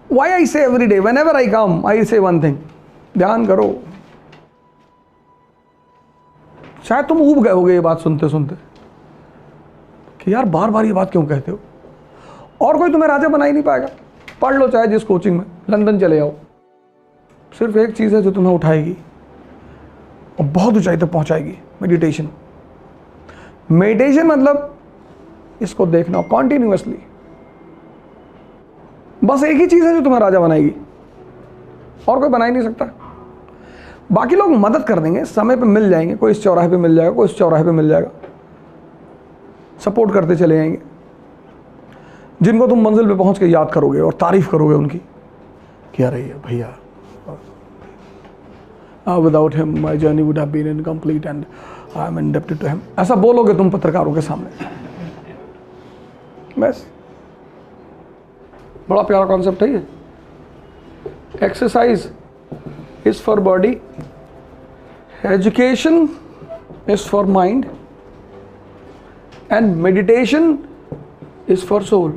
Why I say every day, whenever I come, I say one thing, ध्यान करो। शायद तुम ऊब गए होगे ये बात सुनते सुनते कि यार बार बार ये बात क्यों कहते हो, और कोई तुम्हें राजा बना ही नहीं पाएगा। पढ़ लो चाहे जिस कोचिंग में, लंदन चले जाओ, सिर्फ एक चीज़ है जो तुम्हें उठाएगी और बहुत ऊंचाई तक पहुंचाएगी, मेडिटेशन। मेडिटेशन मतलब इसको देखना कॉन्टिन्यूअसली, बस एक ही चीज़ है जो तुम्हें राजा बनाएगी, और कोई बना ही नहीं सकता। बाकी लोग मदद कर देंगे, समय पे मिल जाएंगे, कोई इस चौराहे पे मिल जाएगा, कोई इस चौराहे पे मिल जाएगा, सपोर्ट करते चले जाएंगे, जिनको तुम मंजिल पे पहुंच के याद करोगे और तारीफ करोगे उनकी कि अरे भैया, without him my journey would have been incomplete and I am indebted to him. ऐसा बोलोगे तुम पत्रकारों के सामने। बस बड़ा प्यारा कॉन्सेप्ट है ये। Exercise is for body, education is for mind and meditation is for soul.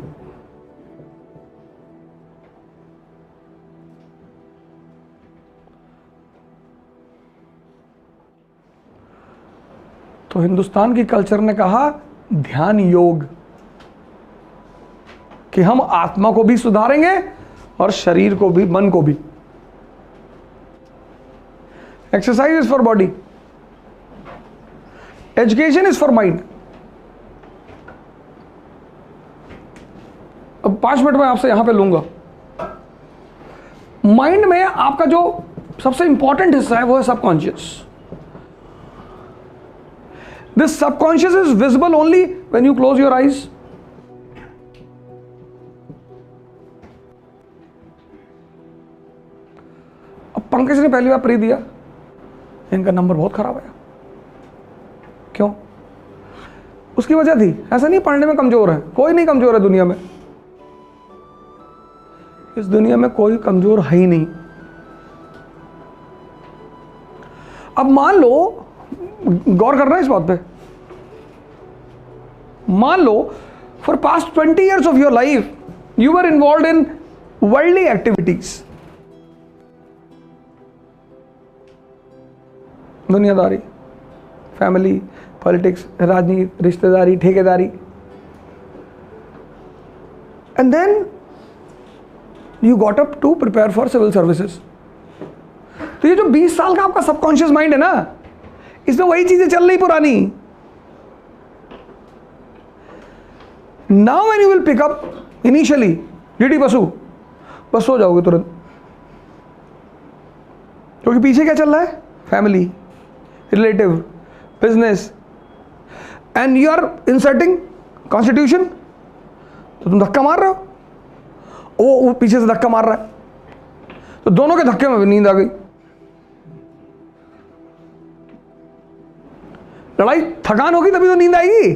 तो हिंदुस्तान की कल्चर ने कहा ध्यान योग, कि हम आत्मा को भी सुधारेंगे और शरीर को भी, मन को भी। Exercise is for body, education is for mind. अब 5 मिनट में आपसे यहां पे लूंगा। माइंड में आपका जो सबसे इंपॉर्टेंट हिस्सा है वो है subconscious. This subconscious is visible only when you close your eyes. Pankaj ने पहली बार प्री दिया, इनका नंबर बहुत खराब आया। क्यों? उसकी वजह थी, ऐसा नहीं पढ़ने में कमजोर है, कोई नहीं कमजोर है दुनिया में, इस दुनिया में कोई कमजोर है ही नहीं। अब मान लो, गौर करना है इस बात पे, मान लो for past 20 years of your life you were involve in worldly activities, दुनियादारी, फैमिली, पॉलिटिक्स, राजनीति, रिश्तेदारी, ठेकेदारी, and then you got up to prepare for civil services. तो ये जो 20 साल का आपका सबकॉन्शियस माइंड है ना, इसमें वही चीजें चल रही पुरानी। Now when you will pick up initially DD Basu, बस सो जाओगे तुरंत, क्योंकि पीछे क्या चल रहा है? Family, relative, business, and you are inserting constitution. तो तुम धक्का मार रहे हो, वो पीछे से धक्का मार रहा है, तो दोनों के धक्के में भी नींद आ गई। लड़ाई, थकान होगी तभी तो नींद आएगी।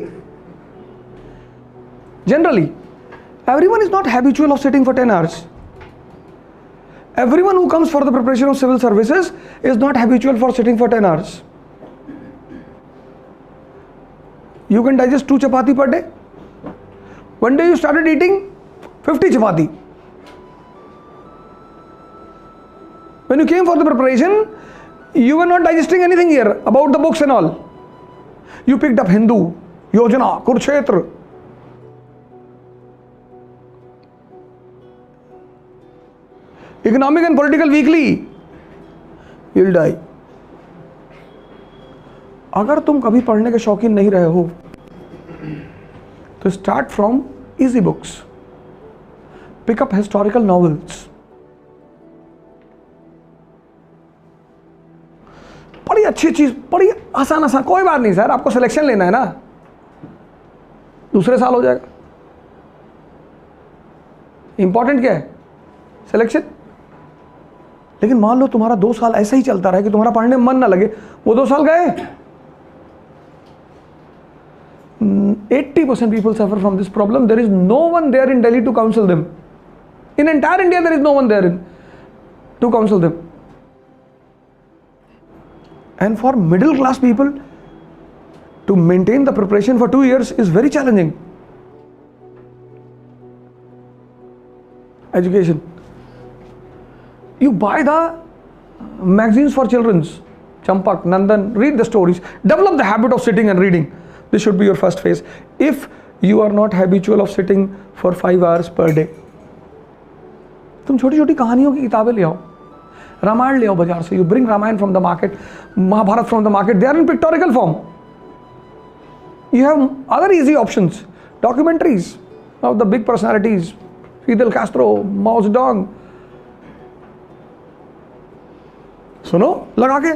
Generally everyone is not habitual of sitting for 10 hours. Everyone who comes for the preparation of civil services is not habitual for sitting for 10 hours. You can digest 2 chapati per day. One day you started eating 50 chapati. When you came for the preparation, you were not digesting anything here about the books and all. You picked up Hindu, Yojana, Kurukshetra. Economic and political weekly, you'll die. अगर तुम कभी पढ़ने के शौकीन नहीं रहे हो तो start from easy books, pick up historical novels, बड़ी अच्छी चीज, बड़ी आसान आसान। कोई बात नहीं सर, आपको सिलेक्शन लेना है ना, दूसरे साल हो जाएगा। इंपॉर्टेंट क्या है? सिलेक्शन। लेकिन मान लो तुम्हारा 2 साल ऐसा ही चलता रहा कि तुम्हारा पढ़ने में मन ना लगे, वो 2 साल गए। 80% people suffer from this problem. There is no one there in Delhi to counsel them. In entire India, there is no one there to counsel them. And for middle class people, to maintain the preparation for 2 years is very challenging. Education. You buy the magazines for children's, Champak, Nandan, read the stories. Develop the habit of sitting and reading. This should be your first phase. If you are not habitual of sitting for 5 hours per day, तुम छोटी छोटी कहानियों की किताबें ले आओ, रामायण ले आओ बाजार से. You bring Ramayana from the market, Mahabharata from the market. They are in pictorial form. You have other easy options. Documentaries of the big personalities, Fidel Castro, Mao Zedong. सुनो लगा के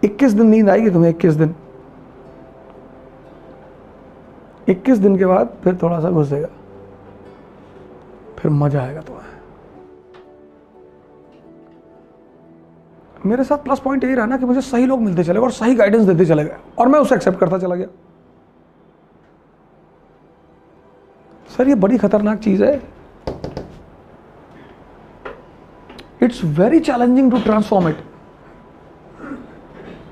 21 दिन नींद आएगी तुम्हें. 21 दिन, 21 दिन के बाद फिर थोड़ा सा घुसेगा, फिर मजा आएगा तुम्हें. मेरे साथ प्लस पॉइंट यही रहा ना कि मुझे सही लोग मिलते चले गए और सही गाइडेंस देते चले गए और मैं उसे एक्सेप्ट करता चला गया. सर ये बड़ी खतरनाक चीज है. It's very challenging to transform it.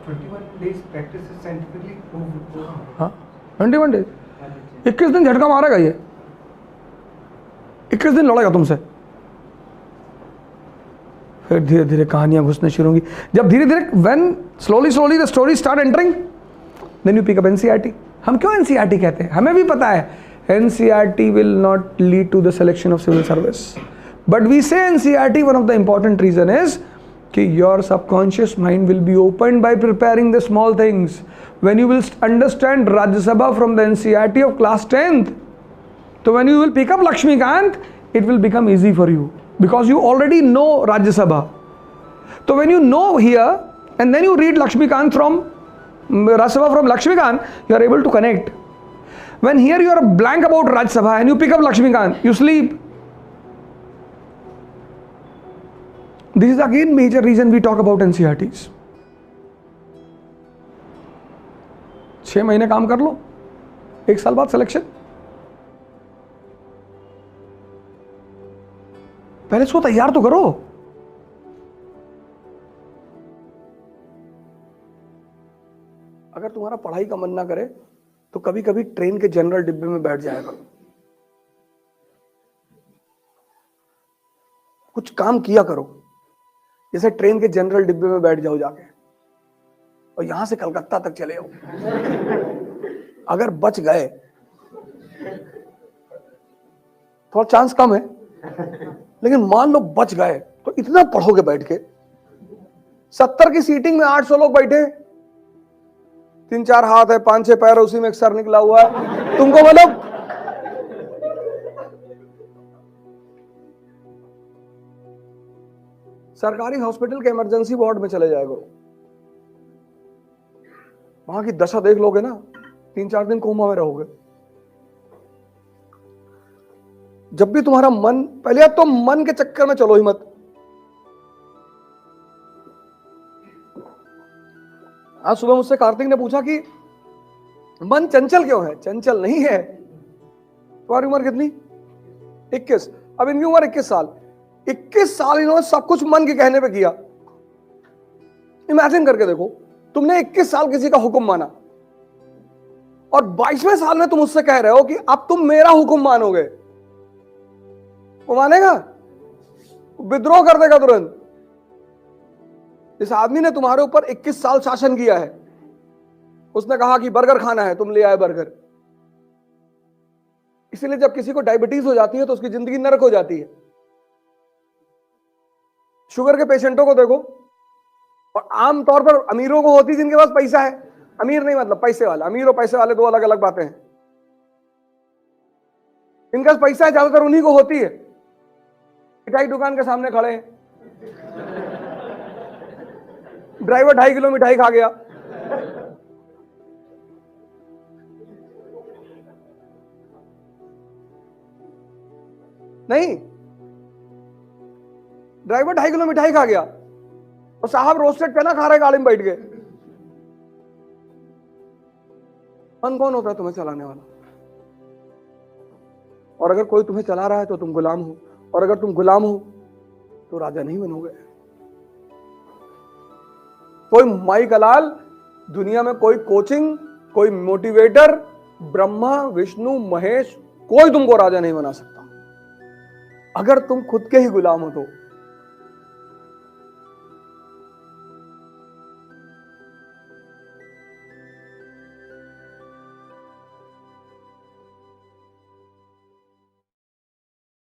21 days practice is scientifically proved. हाँ 21 days. 21 दिन झटका मारेगा ये. 21 दिन लड़ेगा तुमसे, फिर धीरे धीरे कहानियां घुसने शुरू होंगी. जब धीरे धीरे when slowly the stories start entering, then you pick up NCERT. हम क्यों NCERT कहते हैं? हमें भी पता है NCERT will not lead to the selection of civil service. But we say NCERT, one of the important reason is कि your subconscious mind will be opened by preparing the small things. When you will understand Rajya Sabha from the NCERT of class 10th, so when you will pick up Lakshmikant, it will become easy for you because you already know Rajya Sabha. So when you know here and then you read Lakshmikant from Rajya Sabha from Lakshmikant, you are able to connect. When here you are blank about Rajya Sabha and you pick up Lakshmikant, you sleep. This is again major reason we talk about NCERTs. 6 महीने काम कर लो, 1 साल बाद selection. पहले इसको तैयार तो करो. अगर तुम्हारा पढ़ाई का मन ना करे तो कभी कभी ट्रेन के जनरल डिब्बे में बैठ जाएगा. कुछ काम किया करो, जैसे ट्रेन के जनरल डिब्बे में बैठ जाओ जाके और यहां से कलकत्ता तक चले जाओ. अगर बच गए, थोड़ा चांस कम है, लेकिन मान लो बच गए तो इतना पढ़ोगे बैठ के. 70 की सीटिंग में 800 लोग बैठे, 3-4 हाथ है, 5-6 पैर, उसी में एक सर निकला हुआ है. तुमको मतलब सरकारी हॉस्पिटल के इमरजेंसी वार्ड में चले जाएगा, वहां की दशा देख लोगे ना, 3-4 दिन कोमा में रहोगे. जब भी तुम्हारा मन, पहले तो मन के चक्कर में चलो ही मत. आज सुबह मुझसे कार्तिक ने पूछा कि मन चंचल क्यों है? चंचल नहीं है. तुम्हारी उम्र कितनी? 21. अब इनकी उम्र 21 साल. 21 साल इन्होंने सब कुछ मन के कहने पे किया. इमेजिन करके देखो, तुमने 21 साल किसी का हुक्म माना और 22वें साल में तुम उससे कह रहे हो कि अब तुम मेरा हुक्म मानोगे. वो मानेगा? विद्रोह कर देगा तुरंत. इस आदमी ने तुम्हारे ऊपर 21 साल शासन किया है. उसने कहा कि बर्गर खाना है, तुम ले आए बर्गर. इसीलिए जब किसी को डायबिटीज हो जाती है तो उसकी जिंदगी नरक हो जाती है. शुगर के पेशेंटों को देखो, और आमतौर पर अमीरों को होती जिनके पास पैसा है. अमीर नहीं मतलब पैसे वाला. अमीर और पैसे वाले दो अलग अलग बातें हैं. इनका पैसा है, ज्यादातर उन्हीं को होती है. मिठाई दुकान के सामने खड़े हैं, ड्राइवर 2.5 किलो मिठाई खा गया. नहीं, ड्राइवर 2.5 किलो मिठाई खा गया और साहब रोस्टेड चना खा रहे गाड़ी में बैठ गए. मन कौन होता है तुम्हें चलाने वाला? और अगर कोई तुम्हें चला रहा है तो तुम गुलाम हो, और अगर तुम गुलाम हो तो राजा नहीं बनोगे. कोई माई कलाल, दुनिया में कोई कोचिंग, कोई मोटिवेटर, ब्रह्मा विष्णु महेश, कोई तुमको राजा नहीं बना सकता. अगर तुम खुद के ही गुलाम हो तो